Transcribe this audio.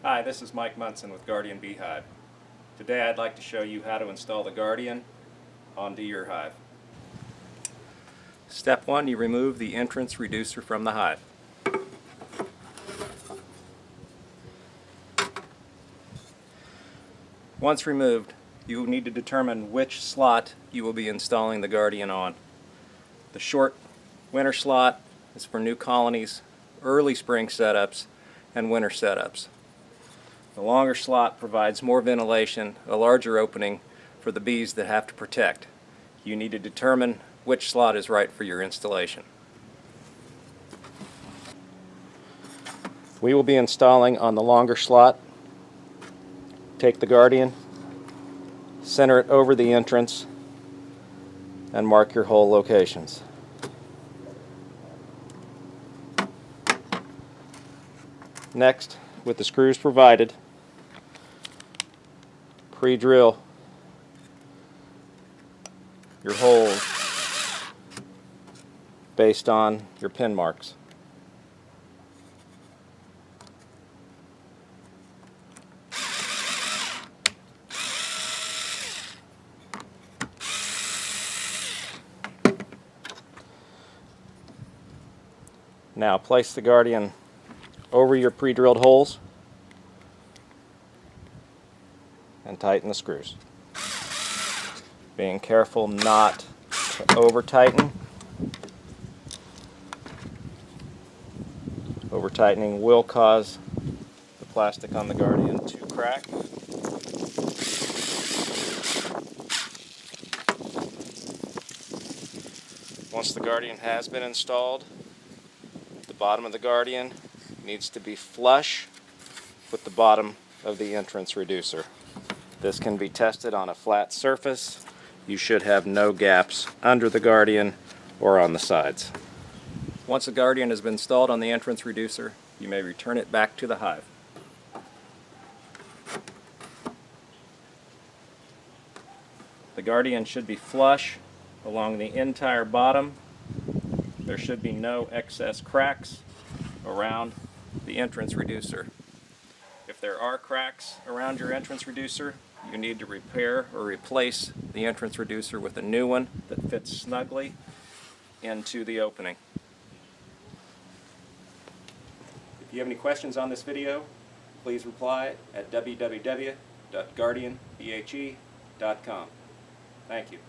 Hi, this is Mike Munson with Guardian Hive. Today I'd like to show you how to install the Guardian onto your hive. Step 1, you remove the entrance reducer from the hive. Once removed, you will need to determine which slot you will be installing the Guardian on. The short winter slot is for new colonies, early spring setups, and winter setups. The longer slot provides more ventilation, a larger opening for the bees that have to protect. You need to determine which slot is right for your installation. We will be installing on the longer slot. Take the Guardian, center it over the entrance, and mark your hole locations. Next, with the screws provided, pre-drill your holes based on your pin marks. Now place the Guardian over your pre-drilled holes and tighten the screws. Being careful not to over-tighten. Over-tightening will cause the plastic on the Guardian to crack. Once the Guardian has been installed, the bottom of the Guardian needs to be flush with the bottom of the entrance reducer. This can be tested on a flat surface. You should have no gaps under the Guardian or on the sides. Once the Guardian has been installed on the entrance reducer, you may return it back to the hive. The Guardian should be flush along the entire bottom. There should be no excess cracks around the entrance reducer. If there are cracks around your entrance reducer, you need to repair or replace the entrance reducer with a new one that fits snugly into the opening. If you have any questions on this video, please reply at www.guardianbhe.com. Thank you.